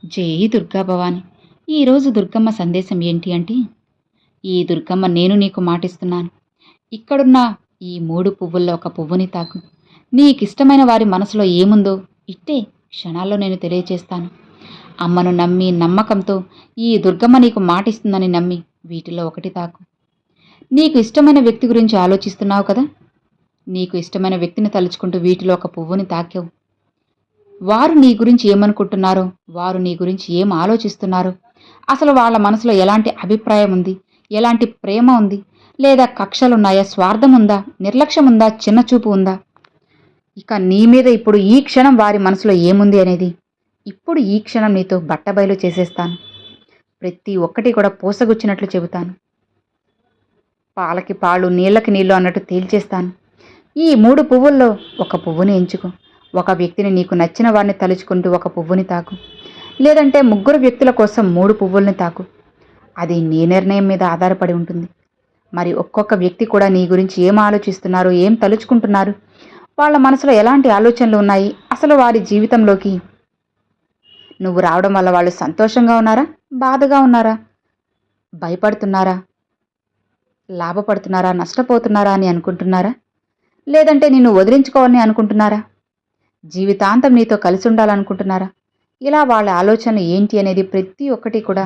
జై దుర్గా భవాని. ఈరోజు దుర్గమ్మ సందేశం ఏంటి అంటే, ఈ దుర్గమ్మ నేను నీకు మాటిస్తున్నాను. ఇక్కడున్న ఈ 3 పువ్వుల్లో ఒక పువ్వుని తాకు. నీకిష్టమైన వారి మనసులో ఏముందో ఇట్టే క్షణాల్లో నేను తెలియచేస్తాను. అమ్మను నమ్మి నమ్మకంతో ఈ దుర్గమ్మ నీకు మాటిస్తుందని నమ్మి వీటిలో ఒకటి తాకు. నీకు ఇష్టమైన వ్యక్తి గురించి ఆలోచిస్తున్నావు కదా. నీకు ఇష్టమైన వ్యక్తిని తలుచుకుంటూ వీటిలో ఒక పువ్వుని తాకావు. వారు నీ గురించి ఏమనుకుంటున్నారో, వారు నీ గురించి ఏం ఆలోచిస్తున్నారో, అసలు వాళ్ళ మనసులో ఎలాంటి అభిప్రాయం ఉంది, ఎలాంటి ప్రేమ ఉంది, లేదా కక్షలున్నాయా, స్వార్థం ఉందా, నిర్లక్ష్యం ఉందా, చిన్నచూపు ఉందా, ఇక నీ మీద ఇప్పుడు ఈ క్షణం వారి మనసులో ఏముంది అనేది ఇప్పుడు ఈ క్షణం నీతో బట్టబయలు చేసేస్తాను. ప్రతి ఒక్కటి కూడా పూసగుచ్చినట్లు చెబుతాను. పాలకి పాలు నీళ్ళకి నీళ్ళు అన్నట్టు తేల్చేస్తాను. ఈ 3 పువ్వుల్లో ఒక పువ్వుని ఎంచుకో. ఒక వ్యక్తిని నీకు నచ్చిన వాడిని తలుచుకుంటూ ఒక పువ్వుని తాకు. లేదంటే 3 వ్యక్తుల కోసం 3 పువ్వుల్ని తాకు. అది నీ నిర్ణయం మీద ఆధారపడి ఉంటుంది. మరి ఒక్కొక్క వ్యక్తి కూడా నీ గురించి ఏం ఆలోచిస్తున్నారు, ఏం తలుచుకుంటున్నారు, వాళ్ళ మనసులో ఎలాంటి ఆలోచనలు ఉన్నాయి, అసలు వారి జీవితంలోకి నువ్వు రావడం వల్ల వాళ్ళు సంతోషంగా ఉన్నారా, బాధగా ఉన్నారా, భయపడుతున్నారా, లాభపడుతున్నారా, నష్టపోతున్నారా అని అనుకుంటున్నారా, లేదంటే నిన్ను వదిలించుకోవాలని అనుకుంటున్నారా, జీవితాంతం నీతో కలిసి ఉండాలనుకుంటున్నారా, ఇలా వాళ్ళ ఆలోచనలు ఏంటి అనేది ప్రతి ఒక్కటి కూడా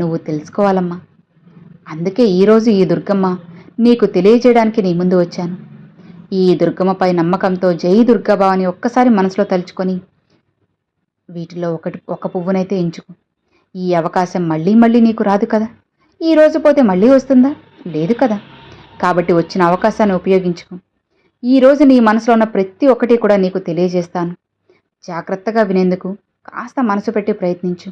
నువ్వు తెలుసుకోవాలమ్మా. అందుకే ఈరోజు ఈ దుర్గమ్మ నీకు తెలియజేయడానికి నీ ముందు వచ్చాను. ఈ దుర్గమ్మపై నమ్మకంతో జై దుర్గాబావ అని ఒక్కసారి మనసులో తలుచుకొని వీటిలో ఒక పువ్వునైతే ఎంచుకో. ఈ అవకాశం మళ్ళీ మళ్ళీ నీకు రాదు కదా. ఈ రోజు పోతే మళ్ళీ వస్తుందా, లేదు కదా. కాబట్టి వచ్చిన అవకాశాన్ని ఉపయోగించుకో. ఈరోజు నీ మనసులో ఉన్న ప్రతి ఒక్కటి కూడా నీకు తెలియజేస్తాను. జాగ్రత్తగా వినేందుకు కాస్త మనసు పెట్టి ప్రయత్నించు.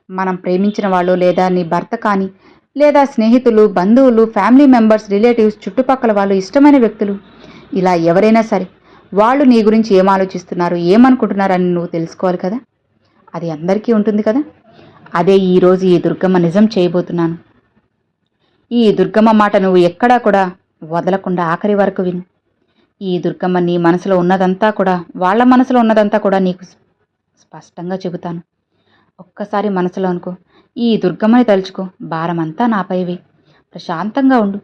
మనం ప్రేమించిన వాళ్ళు, లేదా నీ భర్త కానీ, లేదా స్నేహితులు, బంధువులు, ఫ్యామిలీ మెంబర్స్, రిలేటివ్స్, చుట్టుపక్కల వాళ్ళు, ఇష్టమైన వ్యక్తులు, ఇలా ఎవరైనా సరే వాళ్ళు నీ గురించి ఏం ఆలోచిస్తున్నారు, ఏమనుకుంటున్నారు అని నువ్వు తెలుసుకోవాలి కదా. అది అందరికీ ఉంటుంది కదా. అదే ఈరోజు ఈ దుర్గమ్మ నిజం చేయబోతున్నాను. ఈ దుర్గమ్మ మాట నువ్వు ఎక్కడా కూడా వదలకుండా ఆఖరి వరకు విను. ఈ దుర్గమ్మ నీ మనసులో ఉన్నదంతా కూడా, వాళ్ళ మనసులో ఉన్నదంతా కూడా నీకు స్పష్టంగా చెబుతాను. ఒక్కసారి మనసులో అనుకో, ఈ దుర్గమ్మని తలుచుకో, భారమంతా నాపైవే, ప్రశాంతంగా ఉండు.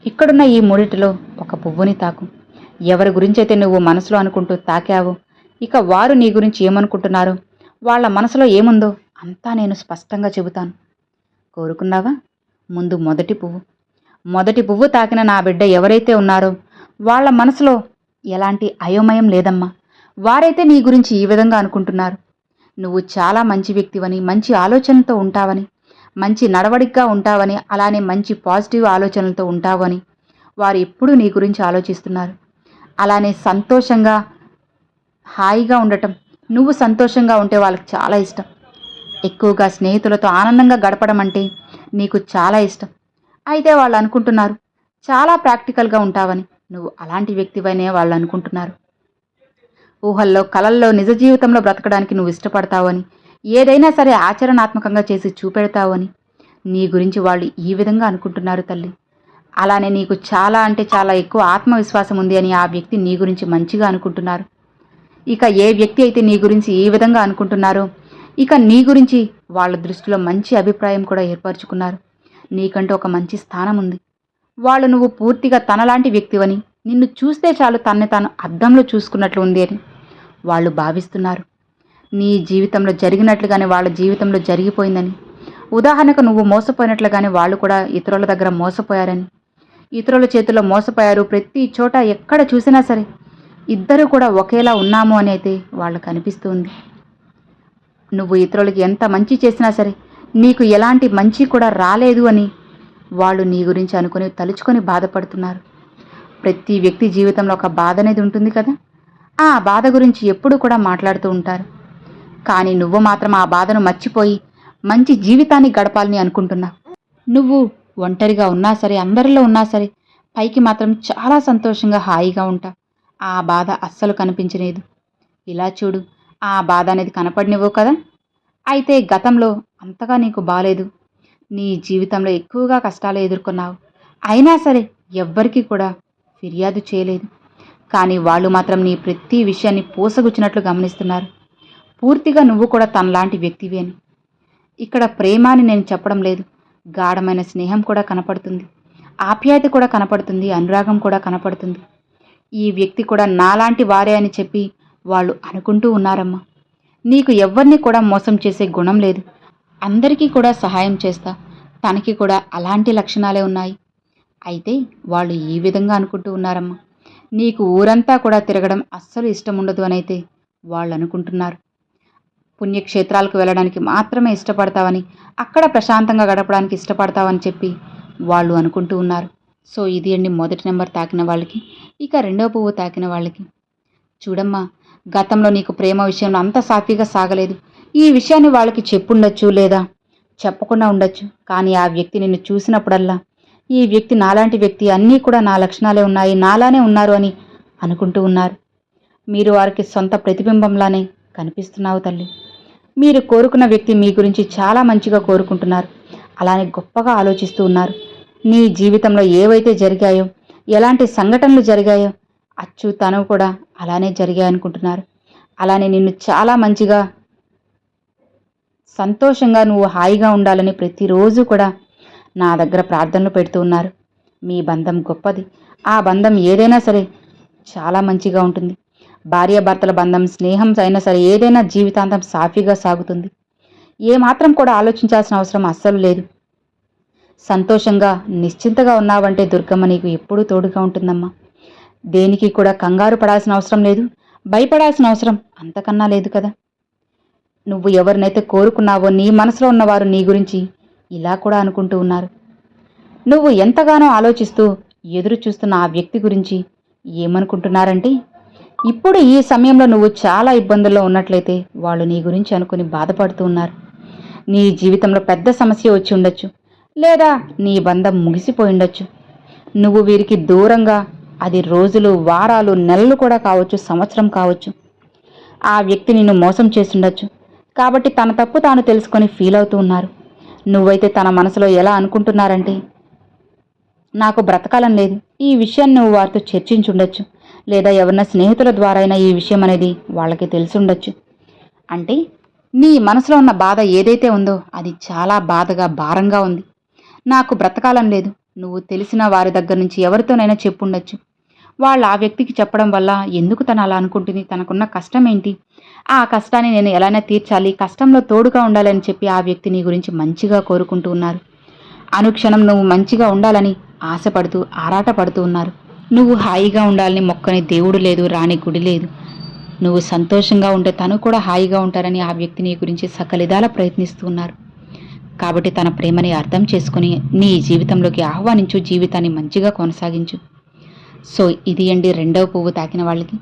ఇక్కడున్న ఈ 3 ఒక పువ్వుని తాకు. ఎవరి గురించైతే నువ్వు మనసులో అనుకుంటూ తాకావో, ఇక వారు నీ గురించి ఏమనుకుంటున్నారో, వాళ్ళ మనసులో ఏముందో అంతా నేను స్పష్టంగా చెబుతాను. కోరుకున్నావా? ముందు మొదటి పువ్వు తాకిన నా బిడ్డ ఎవరైతే ఉన్నారో వాళ్ళ మనసులో ఎలాంటి అయోమయం లేదమ్మా. వారైతే నీ గురించి ఈ విధంగా అనుకుంటున్నారు. నువ్వు చాలా మంచి వ్యక్తివని, మంచి ఆలోచనలతో ఉంటావని, మంచి నడవడికగా ఉంటావని, అలానే మంచి పాజిటివ్ ఆలోచనలతో ఉంటావని వారు ఎప్పుడూ నీ గురించి ఆలోచిస్తున్నారు. అలానే సంతోషంగా, హాయిగా ఉండటం, నువ్వు సంతోషంగా ఉంటే వాళ్ళకి చాలా ఇష్టం. ఎక్కువగా స్నేహితులతో ఆనందంగా గడపడం అంటే నీకు చాలా ఇష్టం. అయితే వాళ్ళు అనుకుంటున్నారు చాలా ప్రాక్టికల్గా ఉంటావని. నువ్వు అలాంటి వ్యక్తివనే వాళ్ళు అనుకుంటున్నారు. ఊహల్లో, కలల్లో, నిజ జీవితంలో బ్రతకడానికి నువ్వు ఇష్టపడతావు అని, ఏదైనా సరే ఆచరణాత్మకంగా చేసి చూపెడతావు అని నీ గురించి వాళ్ళు ఈ విధంగా అనుకుంటున్నారు తల్లి. అలానే నీకు చాలా అంటే చాలా ఎక్కువ ఆత్మవిశ్వాసం ఉంది అని ఆ వ్యక్తి నీ గురించి మంచిగా అనుకుంటున్నారు. ఇక ఏ వ్యక్తి అయితే నీ గురించి ఈ విధంగా అనుకుంటున్నారో, ఇక నీ గురించి వాళ్ళ దృష్టిలో మంచి అభిప్రాయం కూడా ఏర్పరచుకున్నారు. నీకంటూ ఒక మంచి స్థానం ఉంది. వాళ్ళు నువ్వు పూర్తిగా తనలాంటి వ్యక్తివని, నిన్ను చూస్తే చాలు తనని తాను అద్దంలో చూసుకున్నట్లు ఉంది అని వాళ్ళు భావిస్తున్నారు. నీ జీవితంలో జరిగినట్లుగానే వాళ్ళ జీవితంలో జరిగిపోయిందని, ఉదాహరణకు నువ్వు మోసపోయినట్లుగానే వాళ్ళు కూడా ఇతరుల దగ్గర మోసపోయారని, ఇతరుల చేతుల్లో మోసపోయారు. ప్రతి చోట ఎక్కడ చూసినా సరే ఇద్దరు కూడా ఒకేలా ఉన్నాము అని అయితే వాళ్ళకు అనిపిస్తుంది. నువ్వు ఇతరులకి ఎంత మంచి చేసినా సరే నీకు ఎలాంటి మంచి కూడా రాలేదు అని వాళ్ళు నీ గురించి అనుకుని తలుచుకొని బాధపడుతున్నారు. ప్రతి వ్యక్తి జీవితంలో ఒక బాధ అనేది ఉంటుంది కదా. ఆ బాధ గురించి ఎప్పుడూ కూడా మాట్లాడుతూ ఉంటారు. కానీ నువ్వు మాత్రం ఆ బాధను మర్చిపోయి మంచి జీవితాన్ని గడపాలని అనుకుంటున్నావు. నువ్వు ఒంటరిగా ఉన్నా సరే, అందరిలో ఉన్నా సరే, పైకి మాత్రం చాలా సంతోషంగా, హాయిగా ఉంటావు. ఆ బాధ అస్సలు కనిపించలేదు. ఇలా చూడు, ఆ బాధ అనేది కనపడినవు కదా. అయితే గతంలో అంతగా నీకు బాలేదు. నీ జీవితంలో ఎక్కువగా కష్టాలు ఎదుర్కొన్నావు. అయినా సరే ఎవ్వరికీ కూడా ఫిర్యాదు చేయలేదు. కానీ వాళ్ళు మాత్రం నీ ప్రతి విషయాన్ని పూసగుచ్చినట్లు గమనిస్తున్నారు. పూర్తిగా నువ్వు కూడా తనలాంటి వ్యక్తివి అని. ఇక్కడ ప్రేమ అని నేను చెప్పడం లేదు. గాఢమైన స్నేహం కూడా కనపడుతుంది. ఆప్యాయత కూడా కనపడుతుంది. అనురాగం కూడా కనపడుతుంది. ఈ వ్యక్తి కూడా నాలాంటి వారే అని చెప్పి వాళ్ళు అనుకుంటూ ఉన్నారమ్మా. నీకు ఎవ్వరిని కూడా మోసం చేసే గుణం లేదు. అందరికీ కూడా సహాయం చేస్తా. తనకి కూడా అలాంటి లక్షణాలే ఉన్నాయి. అయితే వాళ్ళు ఈ విధంగా అనుకుంటూ ఉన్నారమ్మా. నీకు ఊరంతా కూడా తిరగడం అస్సలు ఇష్టం ఉండదు అనైతే వాళ్ళు అనుకుంటున్నారు. పుణ్యక్షేత్రాలకు వెళ్ళడానికి మాత్రమే ఇష్టపడతావని, అక్కడ ప్రశాంతంగా గడపడానికి ఇష్టపడతావని చెప్పి వాళ్ళు అనుకుంటూ ఉన్నారు. సో ఇది అండి మొదటి నెంబర్ తాకిన వాళ్ళకి. ఇక రెండవ పువ్వు తాకిన వాళ్ళకి. చూడమ్మా, గతంలో నీకు ప్రేమ విషయంలో అంత సాఫీగా సాగలేదు. ఈ విషయాన్ని వాళ్ళకి చెప్పుండొచ్చు లేదా చెప్పకుండా ఉండొచ్చు. కానీ ఆ వ్యక్తి నిన్ను చూసినప్పుడల్లా ఈ వ్యక్తి నాలాంటి వ్యక్తి, అన్నీ కూడా నా లక్షణాలే ఉన్నాయి, నాలానే ఉన్నారు అని అనుకుంటూ ఉన్నారు. మీరు వారికి సొంత ప్రతిబింబంలానే కనిపిస్తున్నావు తల్లి. మీరు కోరుకున్న వ్యక్తి మీ గురించి చాలా మంచిగా కోరుకుంటున్నారు. అలానే గొప్పగా ఆలోచిస్తూ ఉన్నారు. నీ జీవితంలో ఏవైతే జరిగాయో, ఎలాంటి సంఘటనలు జరిగాయో అచ్చు తను కూడా అలానే జరిగాయనుకుంటున్నారు. అలానే నిన్ను చాలా మంచిగా సంతోషంగా నువ్వు హాయిగా ఉండాలని ప్రతిరోజు కూడా నా దగ్గర ప్రార్థనలు పెడుతూ ఉన్నారు. మీ బంధం గొప్పది. ఆ బంధం ఏదైనా సరే చాలా మంచిగా ఉంటుంది. భార్యాభర్తల బంధం, స్నేహం అయినా సరే ఏదైనా జీవితాంతం సాఫీగా సాగుతుంది. ఏమాత్రం కూడా ఆలోచించాల్సిన అవసరం అస్సలు లేదు. సంతోషంగా నిశ్చింతగా ఉన్నావంటే దుర్గమ్మ నీకు ఎప్పుడూ తోడుగా ఉంటుందమ్మా. దేనికి కూడా కంగారు పడాల్సిన అవసరం లేదు. భయపడాల్సిన అవసరం అంతకన్నా లేదు కదా. నువ్వు ఎవరినైతే కోరుకున్నావో నీ మనసులో ఉన్నవారు నీ గురించి ఇలా కూడా అనుకుంటూ ఉన్నారు. నువ్వు ఎంతగానో ఆలోచిస్తూ ఎదురు చూస్తున్న ఆ వ్యక్తి గురించి ఏమనుకుంటున్నారంటే, ఇప్పుడు ఈ సమయంలో నువ్వు చాలా ఇబ్బందుల్లో ఉన్నట్లయితే వాళ్ళు నీ గురించి అనుకుని బాధపడుతూ ఉన్నారు. నీ జీవితంలో పెద్ద సమస్య వచ్చి ఉండొచ్చు, లేదా నీ బంధం ముగిసిపోయి ఉండొచ్చు. నువ్వు వీరికి దూరంగా, అది రోజులు, వారాలు, నెలలు కూడా కావచ్చు, సంవత్సరం కావచ్చు. ఆ వ్యక్తి నిన్ను మోసం చేస్తుండొచ్చు. కాబట్టి తన తప్పు తాను తెలుసుకొని ఫీల్ అవుతూ ఉన్నారు. నువ్వైతే తన మనసులో ఎలా అనుకుంటున్నారంటే, నాకు బ్రతకాలని లేదు. ఈ విషయాన్ని నువ్వు వారితో చర్చించుండొచ్చు, లేదా ఎవరిన స్నేహితుల ద్వారా అయినా ఈ విషయం అనేది వాళ్ళకి తెలిసుండొచ్చు. అంటే నీ మనసులో ఉన్న బాధ ఏదైతే ఉందో అది చాలా బాధగా, భారంగా ఉంది. నాకు బ్రతకాలని లేదు. నువ్వు తెలిసిన వారి దగ్గర నుంచి ఎవరితోనైనా చెప్పుండొచ్చు. వాళ్ళు ఆ వ్యక్తికి చెప్పడం వల్ల ఎందుకు తను అలా అనుకుంటుంది, తనకున్న కష్టం ఏంటి, ఆ కష్టాన్ని నేను ఎలానే తీర్చాలి, కష్టంలో తోడుగా ఉండాలని చెప్పి ఆ వ్యక్తి నీ గురించి మంచిగా కోరుకుంటూ ఉన్నారు. అనుక్షణం నువ్వు మంచిగా ఉండాలని ఆశపడుతూ, ఆరాటపడుతూ ఉన్నారు. నువ్వు హాయిగా ఉండాలని మొక్కని దేవుడు లేదు, రాని గుడి లేదు. నువ్వు సంతోషంగా ఉంటే తను కూడా హాయిగా ఉంటారని ఆ వ్యక్తి నీ గురించి సకలిదాలా ప్రయత్నిస్తూ ఉన్నారు. కాబట్టి తన ప్రేమని అర్థం చేసుకుని నీ జీవితంలోకి ఆహ్వానించు, జీవితాన్ని మంచిగా కొనసాగించు. సో ఇది అండి రెండవ పువ్వు తాకిన వాళ్ళకి.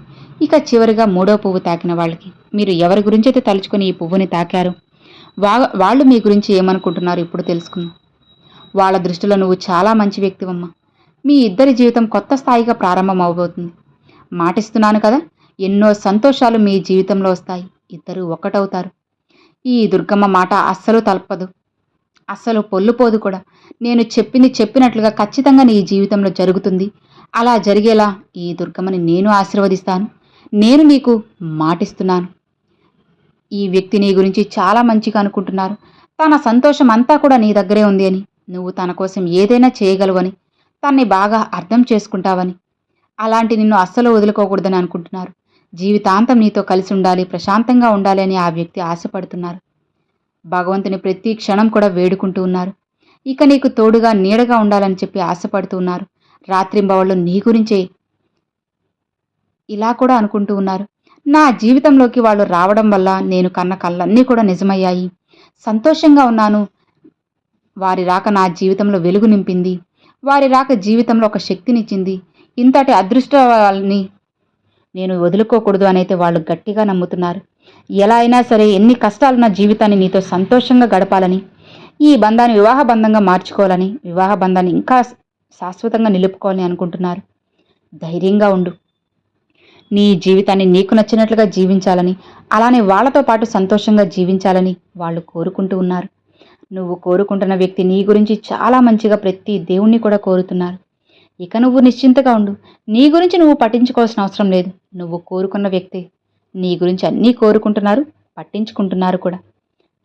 ఇక చివరిగా మూడవ పువ్వు తాకిన వాళ్ళకి. మీరు ఎవరి గురించి అయితే తలుచుకొని ఈ పువ్వుని తాకారు, వాళ్ళు మీ గురించి ఏమనుకుంటున్నారు ఇప్పుడు తెలుసుకుందాం. వాళ్ళ దృష్టిలో నువ్వు చాలా మంచి వ్యక్తివమ్మా. మీ ఇద్దరి జీవితం కొత్త స్థాయిగా ప్రారంభం అవబోతుంది. మాటిస్తున్నాను కదా, ఎన్నో సంతోషాలు మీ జీవితంలో వస్తాయి. ఇద్దరు ఒక్కటవుతారు. ఈ దుర్గమ్మ మాట అస్సలు తలపదు, అస్సలు పొల్లుపోదు కూడా. నేను చెప్పింది చెప్పినట్లుగా ఖచ్చితంగా నీ జీవితంలో జరుగుతుంది. అలా జరిగేలా ఈ దుర్గమ్మని నేను ఆశీర్వదిస్తాను. నేను నీకు మాటిస్తున్నాను. ఈ వ్యక్తి నీ గురించి చాలా మంచిగా అనుకుంటున్నారు. తన సంతోషం అంతా కూడా నీ దగ్గరే ఉంది అని, నువ్వు తన కోసం ఏదైనా చేయగలవని, తన్ని బాగా అర్థం చేసుకుంటావని, అలాంటి నిన్ను అస్సలు వదులుకోకూడదని అనుకుంటున్నారు. జీవితాంతం నీతో కలిసి ఉండాలి, ప్రశాంతంగా ఉండాలి అని ఆ వ్యక్తి ఆశపడుతున్నారు. భగవంతుని ప్రతి క్షణం కూడా వేడుకుంటూ ఉన్నారు. ఇక నీకు తోడుగా, నీడగా ఉండాలని చెప్పి ఆశపడుతూ ఉన్నారు. రాత్రింబవళ్ళు నీ గురించే ఇలా కూడా అనుకుంటూ ఉన్నారు. నా జీవితంలోకి వాళ్ళు రావడం వల్ల నేను కన్న కళ్ళన్నీ కూడా నిజమయ్యాయి. సంతోషంగా ఉన్నాను. వారి రాక నా జీవితంలో వెలుగు నింపింది. వారి రాక జీవితంలో ఒక శక్తినిచ్చింది. ఇంతటి అదృష్టాన్ని నేను వదులుకోకూడదు అనైతే వాళ్ళు గట్టిగా నమ్ముతున్నారు. ఎలా అయినా సరే, ఎన్ని కష్టాలున్న జీవితాన్ని నీతో సంతోషంగా గడపాలని, ఈ బంధాన్ని వివాహ బంధంగా మార్చుకోవాలని, వివాహ బంధాన్ని ఇంకా శాశ్వతంగా నిలుపుకోవాలని అనుకుంటున్నారు. ధైర్యంగా ఉండు. నీ జీవితాన్ని నీకు నచ్చినట్లుగా జీవించాలని, అలానే వాళ్ళతో పాటు సంతోషంగా జీవించాలని వాళ్ళు కోరుకుంటూ ఉన్నారు. నువ్వు కోరుకుంటున్న వ్యక్తి నీ గురించి చాలా మంచిగా ప్రతి దేవుణ్ణి కూడా కోరుతున్నారు. ఇక నువ్వు నిశ్చింతగా ఉండు. నీ గురించి నువ్వు పట్టించుకోవాల్సిన అవసరం లేదు. నువ్వు కోరుకున్న వ్యక్తి నీ గురించి అన్నీ కోరుకుంటున్నారు. పట్టించుకుంటున్నారు కూడా.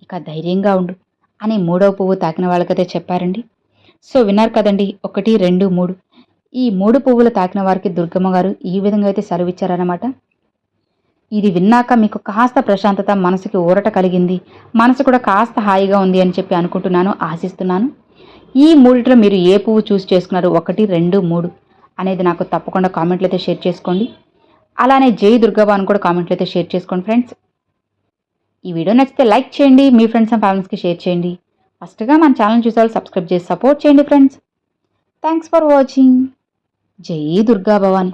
ఇక ధైర్యంగా ఉండు అని మూడవ పువ్వు తాకిన వాళ్ళకైతే చెప్పారండి. సో విన్నారు కదండి, 1, 2, 3 ఈ 3 పువ్వులు తాకిన వారికి దుర్గమ్మ గారు ఈ విధంగా అయితే సెలవిచ్చారనమాట. ఇది విన్నాక మీకు కాస్త ప్రశాంతత, మనసుకి ఊరట కలిగింది, మనసు కూడా కాస్త హాయిగా ఉంది అని చెప్పి అనుకుంటున్నాను, ఆశిస్తున్నాను. ఈ మూడిట్లో మీరు ఏ పువ్వు చూస్ చేసుకున్నారు, 1, 2, 3 అనేది నాకు తప్పకుండా కామెంట్లు అయితే షేర్ చేసుకోండి. అలానే జై దుర్గాబా అని కూడా కామెంట్లు అయితే షేర్ చేసుకోండి ఫ్రెండ్స్. ఈ వీడియో నచ్చితే లైక్ చేయండి, మీ ఫ్రెండ్స్ అండ్ ఫ్యామిలీస్కి షేర్ చేయండి. ఫస్ట్గా మన ఛానల్ చూసేవాళ్ళు సబ్స్క్రైబ్ చేసి సపోర్ట్ చేయండి ఫ్రెండ్స్. Thanks for watching. జై దుర్గా భవాని.